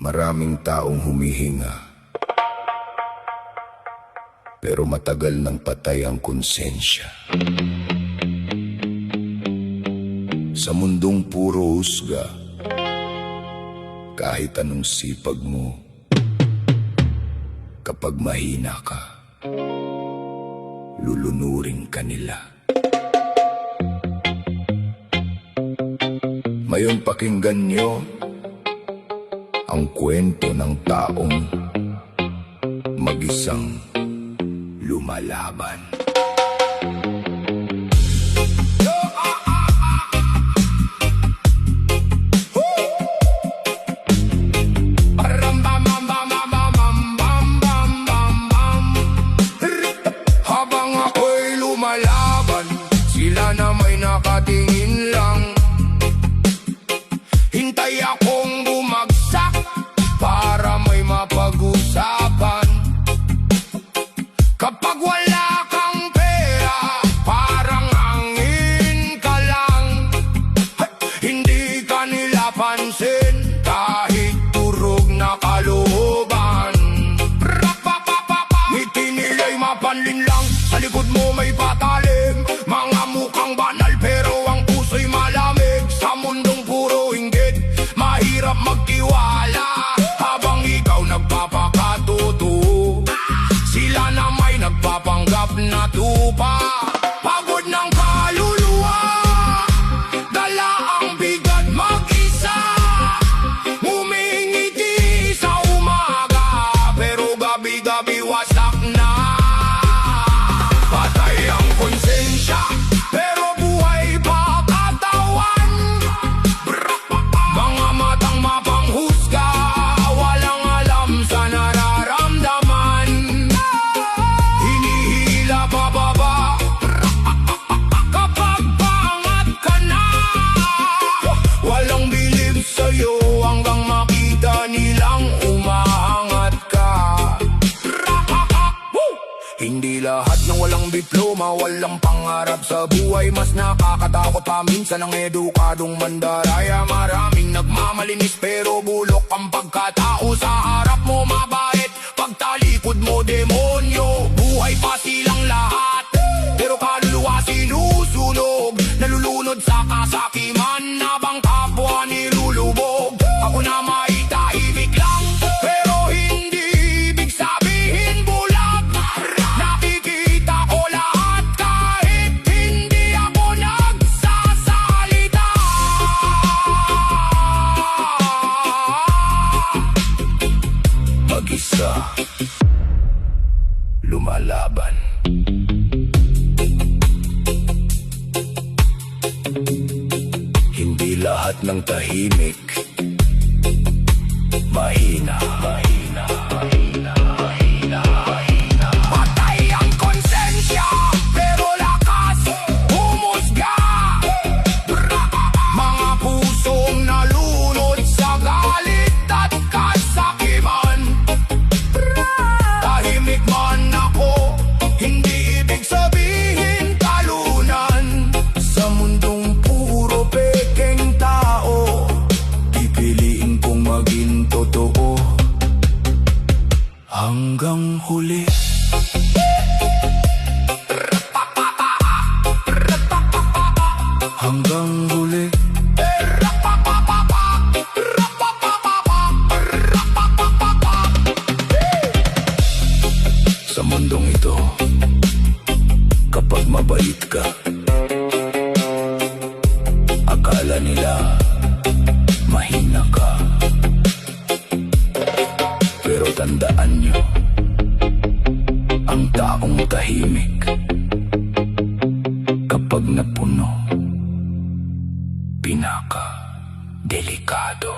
Maraming taong humihinga, pero matagal nang patay ang konsensya. Sa mundong puro husga, kahit anong sipag mo, kapag mahina ka, lulunurin ka nila. Ngayon pakinggan nyo ang kwento ng taong mag-isang lumalaban. Habang ako'y lumalaban, sila na may nakatingin lang. Hintay akong bumagsak para may mapag-usapan. Kapag wala kang pera, parang hangin ka lang. Hindi ka nila pansin kahit turog na kalooban. Ngiti nila'y mapanlin lang, sa likod mo may patalim. Mga mukhang banal pero ang puso'y malamig. Sa mundong puro inggit, mahirap magtiwala. Habang ikaw nagpapakatotoo, sila na may nagpapanggap na tupa. Pagod ng kaluluwa, dala ang bigat mag-isa. Ngumingiti sa umaga, pero gabi-gabi wasak na. Patay ang konsensya, pero buhay pa katawan. Mga matang mapanghusga, walang alam sa nararamdaman. Hinihila pababa kapag pangat ka na. Walang bilib sa'yo hanggang makita nilang umaangat ka. Hindi lahat ng walang diploma, walang pangarap sa buhay. Mas nakakatakot pa minsan ang edukadong mandaraya. Maraming nagmamalinis pero bulok ang pagkatao. Sa harap mo mabait, pagtalikod mo demonyo. Buhay pa silang lahat, pero kaluluwa sinusunog. Nalulunod sa kasakiman, habang kapwa nilulubog. Ako na may tahimik lang, pero hindi ibig sabihin bulag. Nakikita ko lahat kahit hindi ako nagsasalita. Mag-isa, lumalaban. Hindi lahat ng tahimik mahina. Patay ang konsensya, pero lakas humusga. Mga pusong nalunod sa galit at kasakiman. Tahimik man ako, hindi ibig sabihin talunan. Sa mundong puro pekeng tao, pipiliin kong maging totoo hanggang huli. Hanggang huli. Sa mundong ito, kapag mabait ka, akala nila mahina ka. Pero tandaan nyo, ang taong tahimik, kapag napuno, pinaka delikado.